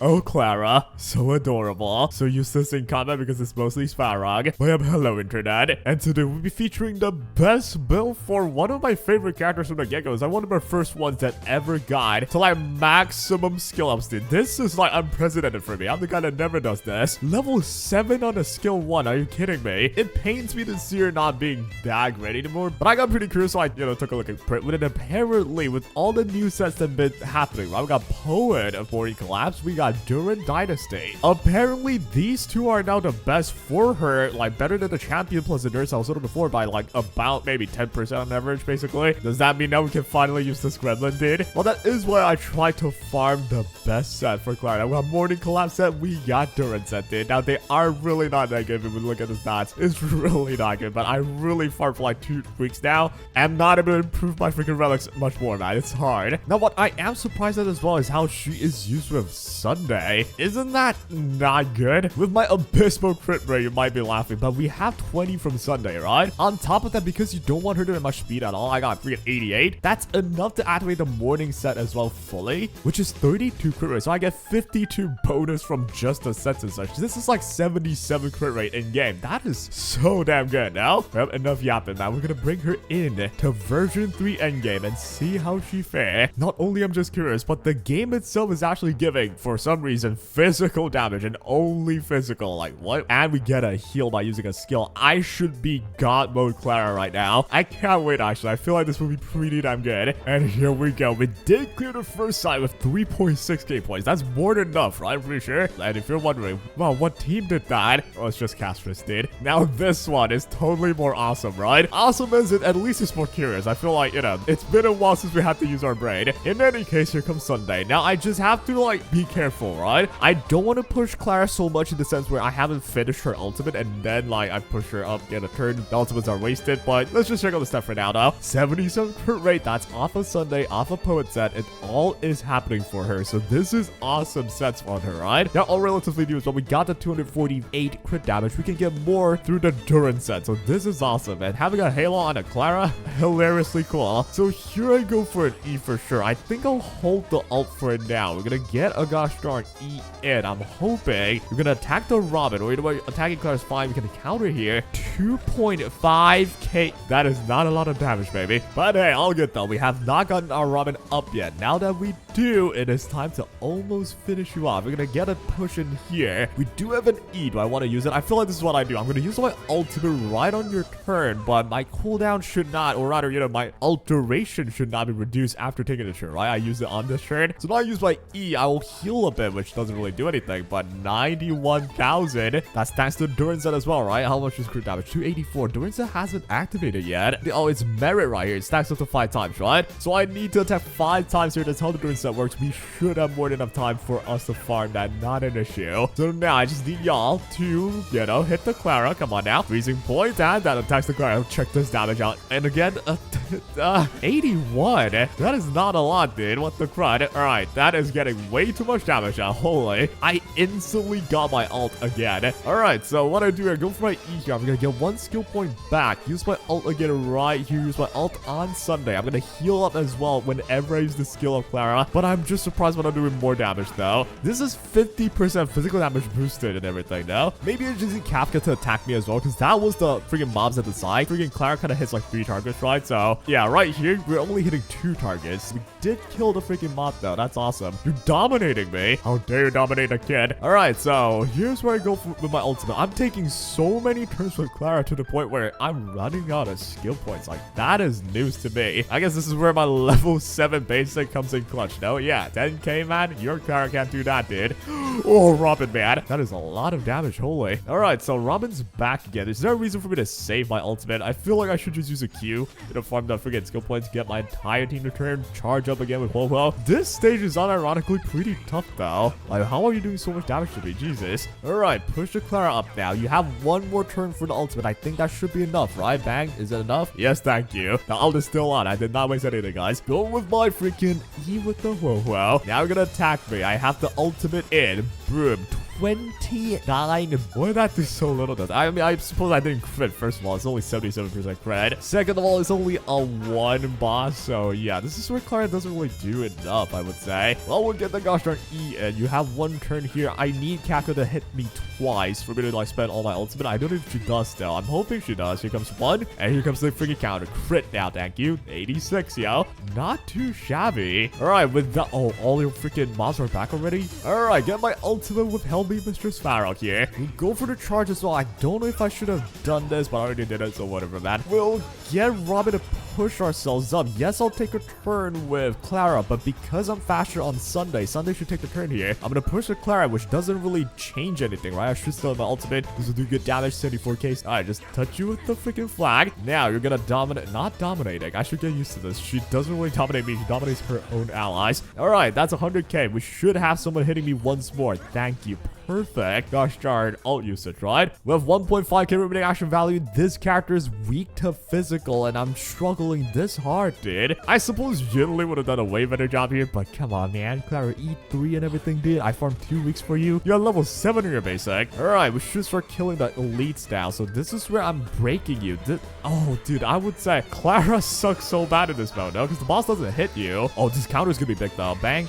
Oh, Clara, so adorable. So useless in combat because it's mostly Svarog. But hello, internet. And today we'll be featuring the best build for one of my favorite characters from the get-go. It's like one of my first ones that ever got to like maximum skill ups, dude. This is like unprecedented for me. I'm the guy that never does this. Level 7 on a skill 1. Are you kidding me? It pains me to see her not being that great anymore. But I got pretty curious, so I, took a look at print with it. Apparently, with all the new sets that have been happening, right? We got Poet of 40 Collapse. We got Duran Dynasty. Apparently, these two are now the best for her, like better than the champion plus the nurse I was looking before by like about maybe 10% on average, basically. Does that mean now we can finally use this gremlin, dude? Well, that is why I tried to farm the best set for Clara. We got Morning Collapse set, we got Duran set, dude. Now, they are really not that good if we look at the stats. It's really not good, but I really farmed for like 2 weeks now. I'm not able to improve my freaking relics much more, man. It's hard. Now, what I am surprised at as well is how she is used with Sunday. Isn't that not good? With my abysmal crit rate, you might be laughing, but we have 20 from Sunday, right? On top of that, because you don't want her to have much speed at all, I got freaking 88. That's enough to activate the morning set as well fully, which is 32 crit rate. So I get 52 bonus from just the sets and such. This is like 77 crit rate in game. That is so damn good. Now, well, enough yapping, man. We're gonna bring her in to version 3 endgame and see how she fare. Not only I'm just curious, but the game itself is actually giving, for some reason, physical damage and only physical. Like, what? And we get a heal by using a skill. I should be God mode Clara right now. I can't wait, actually. I feel like this will be pretty damn good. And here we go. We did clear the first side with 3.6k points. That's more than enough, right? I'm pretty sure. And if you're wondering, well, what team did that? Oh, it's just Castorice did. Now, this one is totally more awesome, right? Awesome as it, at least it's more curious. I feel like, it's been a while since we had to use our brain. In any case, here comes Sunday. Now, I just have to, like, be careful, right? I don't want to push Clara so much in the sense where I haven't finished her ultimate and then, like, I push her up, get a turn. The ultimates are wasted, but let's just check out the stuff for now, though. 77 crit rate. That's off of Sunday, off of Poet set. It all is happening for her. So this is awesome sets on her, right? Now, all relatively new is when we got the 248 crit damage. We can get more through the Duran set. So this is awesome. And having a Halo on a Clara, hilariously cool. So here I go for an E for sure. I think I'll hold the ult for it now. We're going to get a gosh darn E in. I'm hoping we're going to attack the Robin. Wait, attacking Clara is fine. We can counter here. 2.5k. That is not a lot of damage, baby. But hey, all good though. We have not gotten our Robin up yet. Now that we do, it is time to almost finish you off. We're going to get a push in here. We do have an E. Do I want to use it? I feel like this is what I do. I'm going to use my ultimate right on your turn, but my cooldown should not, or rather, my ult duration should not be reduced after taking the turn, right? I use it on this turn. So now I use my E. I will heal a bit, which doesn't really do anything, but 91,000. That's thanks to Duran set as well, right? How much is crit damage? 284. Duran set hasn't activated yet. Oh, it's merit right here. It stacks up to 5 times, right? So I need to attack 5 times here. That's how the Duran set works. We should have more than enough time for us to farm that. Not an issue. So now I just need y'all to, hit the Clara. Come on now. Freezing point, and that attacks the Clara. Check this damage out. And again, 81. That is not a lot, dude. What the crud? All right, that is getting way too much damage now. Holy. I instantly got my ult again. All right, so what I do here, go for my E here. I'm going to get 1 skill point back. Use my ult again right here. Use my ult on Sunday. I'm going to heal up as well whenever I use the skill of Clara. But I'm just surprised when I'm doing more damage, though. This is 50% physical damage boosted and everything, though. Maybe I'm using Kafka to attack me as well, because that was the freaking mobs at the side. Freaking Clara kind of hits like 3 targets, right? So, yeah, right here, we're only hitting 2 targets. We did kill the freaking mob, though. That's awesome. You're dominating me. How dare you dominate a kid? All right, so here's where I go with my ultimate. I'm taking so many turns with Clara to the point where I'm running out of skill points. Like, that is news to me. I guess this is where my level 7 basic comes in clutch. No, yeah, 10k, man. Your Clara can't do that, dude. Oh, Robin, man. That is a lot of damage. Holy. All right, so Robin's back again. Is there a reason for me to save my ultimate? I feel like I should just use a Q to farm the freaking skill points, get my entire team to turn, charge up again with Popo. This stage is unironically pretty tough, though. Like, how are you doing so much damage to me? Jesus. All right, push the Clara up now. You have 1 more turn for the ultimate. I think that should be enough, right? Bang. Is it enough? Yes, thank you. The ult is still on. I did not waste anything, guys. Go with my freaking E with the whoa. Now you're gonna attack me. I have the ultimate in. Boom. 29. Why did that do so little? Does I mean, I suppose I didn't crit. First of all, it's only 77% crit. Second of all, it's only a 1 boss. So yeah, this is where Clara doesn't really do enough, I would say. Well, we'll get the gosh darn E in. You have 1 turn here. I need Kafka to hit me twice for me to like spend all my ultimate. I don't know if she does though. I'm hoping she does. Here comes 1, and here comes the freaking counter. Crit now, thank you. 86, yo. Not too shabby. Alright, with that. Oh, all your freaking mobs are back already? Alright, get my ultimate with Help Me, Mr. Sparrow here. We'll go for the charge as well. I don't know if I should have done this, but I already did it, so whatever, man. We'll get Robin to push ourselves up. Yes, I'll take a turn with Clara, but because I'm faster on Sunday should take the turn here. I'm gonna push the Clara, which doesn't really change anything, right? I should still have my ultimate. This will do good damage, 74k. Alright, just touch you with the freaking flag. Now you're gonna dominate. Not dominating. I should get used to this. She doesn't really dominate me. She dominates her own allies. Alright, that's 100k. We should have someone hitting me once more. Thank you. Perfect. Gosh darn ult usage, right? With 1.5k remaining action value, this character is weak to physical, and I'm struggling this hard, dude. I suppose Jinli would have done a way better job here, but come on, man. Clara, E3 and everything, dude. I farmed 2 weeks for you. You're level 7 in your basic. Alright, we should start killing the elites now. So this is where I'm breaking you. Oh, dude, I would say Clara sucks so bad in this mode, no? Because the boss doesn't hit you. Oh, this counter's gonna be big, though. Bang.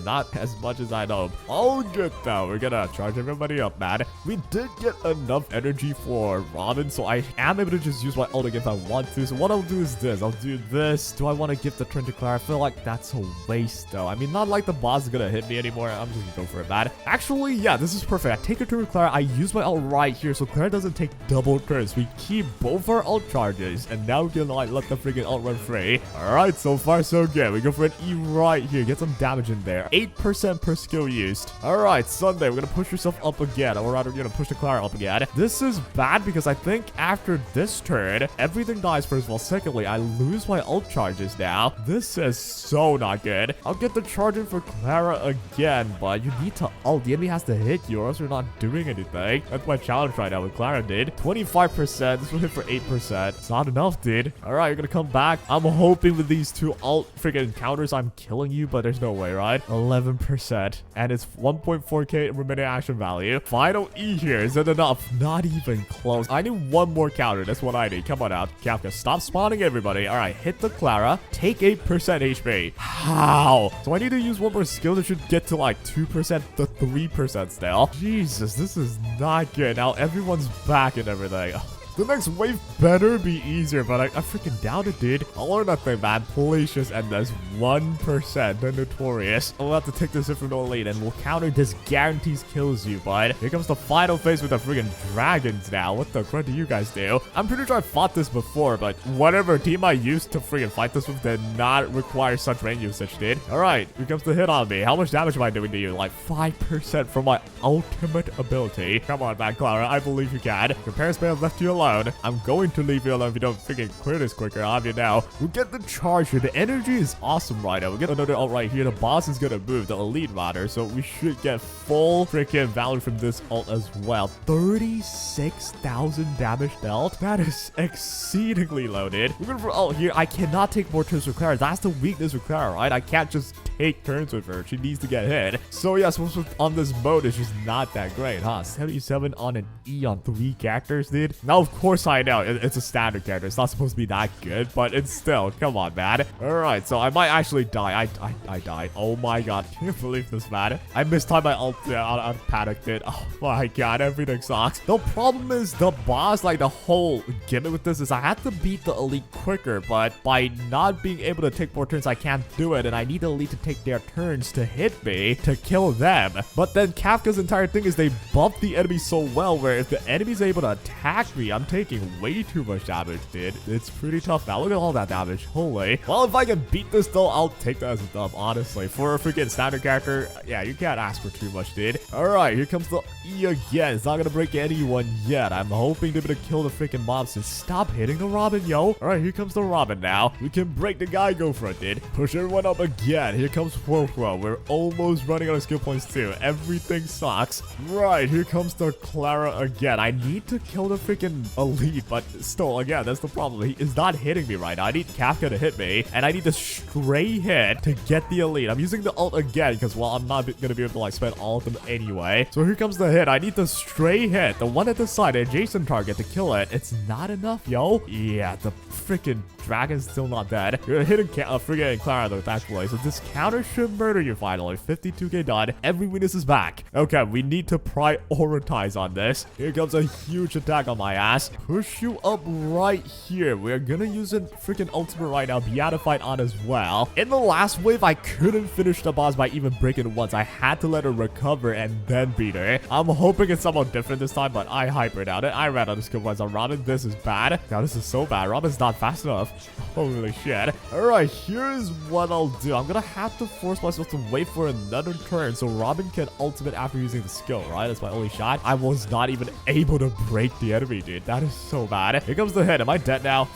Not as much as I know. All good, though. We're gonna charge everybody up, man. We did get enough energy for Robin, so I am able to just use my ult again if I want to. So what I'll do is this. I'll do this. Do I want to give the turn to Clara? I feel like that's a waste, though. I mean, not like the boss is gonna hit me anymore. I'm just gonna go for it, man. Actually, yeah, this is perfect. I take a turn with Clara. I use my ult right here, so Clara doesn't take double turns. We keep both our ult charges, and now we can like let the freaking ult run free. Alright, so far so good. We go for an E right here. Get some damage in there. 8% per skill used. Alright, Sunday, we're gonna push yourself up again, or rather, you're gonna push the Clara up again. This is bad because I think after this turn, everything dies first of all. Secondly, I lose my ult charges now. This is so not good. I'll get the charge in for Clara again, but you need to ult. The enemy has to hit you or else you're not doing anything. That's my challenge right now with Clara, dude. 25%. This will hit for 8%. It's not enough, dude. Alright, you're gonna come back. I'm hoping with these 2 ult freaking counters, I'm killing you, but there's no way, right? 11%. And it's 1.4k remaining action value. Final E here. Is it enough? Not even close. I need 1 more counter. That's what I need. Come on out. Kafka, stop spawning everybody. Alright, hit the Clara. Take 8% HP. How? So I need to use 1 more skill that should get to like 2% to 3% still. Jesus, this is not good. Now everyone's back and everything. The next wave better be easier, but I freaking doubt it, dude. I'll learn nothing, man. Please just end this. 1%. The notorious. I'll have to take this in from the lead, and we'll counter this guarantees kills you, bud. Here comes the final phase with the freaking dragons now. What the crud do you guys do? I'm pretty sure I fought this before, but whatever team I used to freaking fight this with did not require such range usage, dude. Alright, here comes the hit on me. How much damage am I doing to you? Like 5% from my ultimate ability. Come on, man, Clara. I believe you can. Your parents may have left you alone. I'm going to leave you alone if you don't freaking clear this quicker. I'll have you now. We'll get the charge here. The energy is awesome right now. We'll get another ult right here. The boss is gonna move, the elite matter, so we should get full freaking value from this ult as well. 36,000 damage dealt. That is exceedingly loaded. We're going for ult here. I cannot take more turns with Clara. That's the weakness with Clara, right? I can't just take turns with her. She needs to get hit. So yeah, so on this mode, it's just not that great, huh? 77 on an E on 3 characters, dude. Now, of course, I know it's a standard character. It's not supposed to be that good, but it's still, come on, man. Alright, so I might actually die. I died. Oh my god. Can you believe this, man? I mistimed my ult. I panicked it. Oh my god, everything sucks. The problem is the boss, like the whole gimmick with this is I have to beat the elite quicker, but by not being able to take more turns, I can't do it, and I need the elite to take their turns to hit me to kill them. But then Kafka's entire thing is they buff the enemy so well where if the enemy's able to attack me, I'm taking way too much damage, dude. It's pretty tough now. Look at all that damage. Holy. Well, if I can beat this though, I'll take that as a dub, honestly. For a freaking standard character, yeah, you can't ask for too much, dude. Alright, here comes the E again. It's not gonna break anyone yet. I'm hoping they're gonna kill the freaking mobs and stop hitting the Robin, yo. Alright, here comes the Robin now. We can break the guy, go for it, dude. Push everyone up again. Here comes Orphan. We're almost running out of skill points too. Everything sucks. Right, here comes the Clara again. I need to kill the freaking elite, but still, again, that's the problem. He is not hitting me right now. I need Kafka to hit me, and I need a stray hit to get the elite. I'm using the ult again because, well, I'm not going to be able to, like, spend all of them anyway. So here comes the hit. I need the stray hit, the one at the side, the adjacent target to kill it. It's not enough, yo. Yeah, the freaking dragon's still not dead. You're hitting freaking Clara though, thankfully. So this counter should murder you finally. 52k done. Every weakness is back. Okay, we need to prioritize on this. Here comes a huge attack on my ass. Push you up right here. We're gonna use a freaking ultimate right now. Beatified on as well. In the last wave, I couldn't finish the boss by even breaking it once. I had to let her recover and then beat her. I'm hoping it's somewhat different this time, but I hyper doubt it. I ran out of skill points on Robin. This is bad. Now this is so bad. Robin's not fast enough. Holy shit. Alright, here's what I'll do. I'm gonna have to force myself to wait for another turn so Robin can ultimate after using the skill, right? That's my only shot. I was not even able to break the enemy, dude. That is so bad. Here comes the hit. Am I dead now?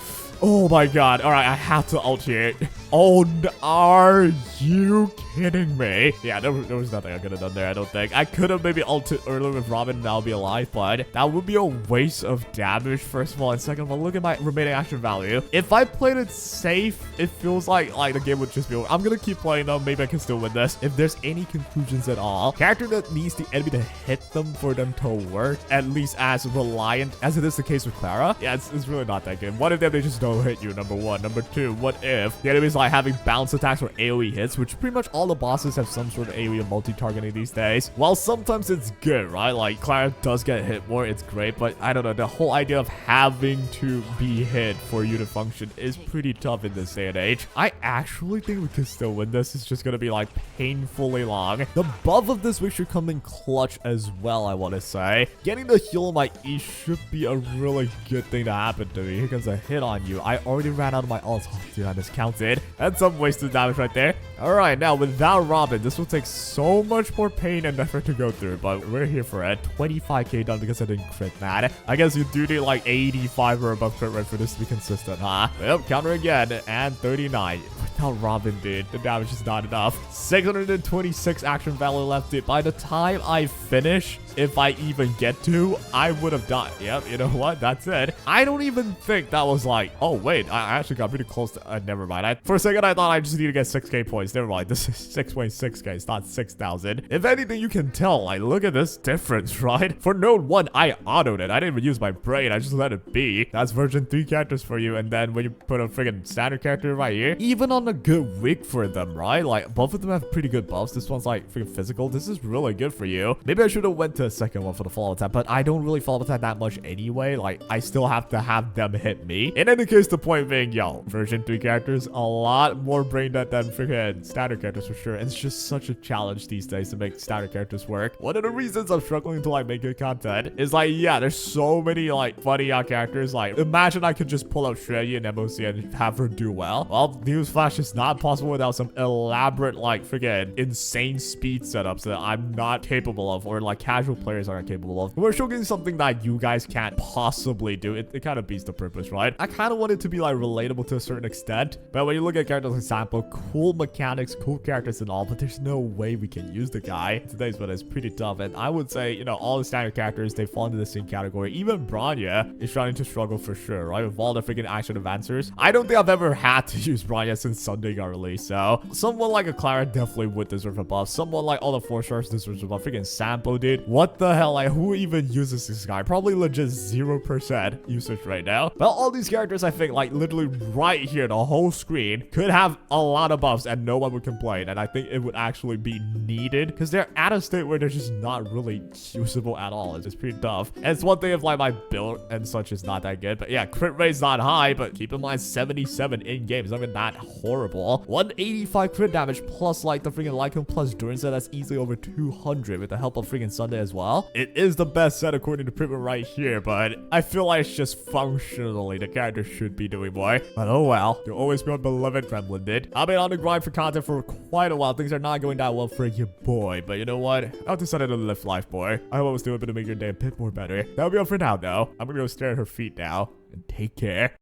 Oh my god. Alright, I have to ult here. Oh, are you kidding me? Yeah, there was nothing I could have done there, I don't think. I could have maybe ulted earlier with Robin and I'll be alive, but that would be a waste of damage, first of all. And second of all, look at my remaining action value. If I played it safe, it feels like the game would just be over. I'm gonna keep playing though. Maybe I can still win this. If there's any conclusions at all, character that needs the enemy to hit them for them to work, at least as reliant as it is the case with Clara. Yeah, it's really not that good. What if they just don't hit you, number one? Number two, what if the enemy's like having bounce attacks or AoE hits, which pretty much all the bosses have some sort of AoE and multi-targeting these days. While sometimes it's good, right? Like Clara does get hit more, it's great, but I don't know, the whole idea of having to be hit for you to function is pretty tough in this day and age. I actually think we can still win this. It's just gonna be like painfully long. The buff of this week should come in clutch as well, I want to say. Getting the heal on my E should be a really good thing to happen to me. Here comes a hit on you. I already ran out of my ults. Oh, dude, I miscounted. That's some wasted damage right there. Alright, now without Robin, this will take so much more pain and effort to go through, but we're here for it. 25k done because I didn't crit that. I guess you do need like 85 or above crit rate for this to be consistent, huh? Yep, counter again, and 39. Without Robin, dude, the damage is not enough. 626 action value left, dude. By the time I finish, if I even get to, I would have died. Yep, you know what? That's it. I don't even think that was like, oh, wait, I actually got pretty close to, never mind. For a second, I thought I just need to get 6k points. Never mind. This is 6.6k. It's not 6,000. If anything, you can tell, like, look at this difference, right? For node 1, I autoed it. I didn't even use my brain. I just let it be. That's version 3 characters for you. And then when you put a freaking standard character right here, even on a good week for them, right? Like, both of them have pretty good buffs. This one's like freaking physical. This is really good for you. Maybe I should have went to a second one for the follow attack, but I don't really follow attack that much anyway. Like, I still have to have them hit me. In any case, the point being, yo, version 3 characters, a lot more brain dead than freaking standard characters for sure. And it's just such a challenge these days to make standard characters work. One of the reasons I'm struggling to like make good content is like, yeah, there's so many like funny characters. Like, imagine I could just pull out Shreddy and MOC and have her do well. Well, newsflash is not possible without some elaborate like freaking insane speed setups that I'm not capable of, or like casual players aren't capable of. We're showing something that you guys can't possibly do. It kind of beats the purpose, right? I kind of want it to be like relatable to a certain extent, but when you look at characters like Sampo, cool mechanics, cool characters and all, but there's no way we can use the guy. Today's one is pretty tough, and I would say, you know, all the standard characters, they fall into the same category. Even Bronya is trying to struggle for sure, right? With all the freaking action advancers. I don't think I've ever had to use Bronya since Sunday got released, so someone like a Clara definitely would deserve a buff. Someone like all the 4-stars deserves a buff. Freaking Sampo, dude. What the hell? Like, who even uses this guy? Probably legit 0% usage right now. Well, all these characters, I think, like, literally right here, the whole screen could have a lot of buffs and no one would complain. And I think it would actually be needed because they're at a state where they're just not really usable at all. It's just pretty tough. And it's one thing if, like, my build and such is not that good. But yeah, crit rate's not high, but keep in mind 77 in-game is not even that horrible. 185 crit damage plus, like, the freaking Lycon plus Durance set. That's easily over 200 with the help of freaking Sunday as well. It is the best set according to Pripman right here, but I feel like it's just functionally the character should be doing more. But oh well, you'll always be my beloved Kremlin did. I've been on the grind for content for quite a while. Things are not going that well for your boy, but you know what? I've decided to live life, boy. I hope I was doing a bit to make your day a bit more better. That'll be all for now, though. I'm gonna go stare at her feet now, and take care.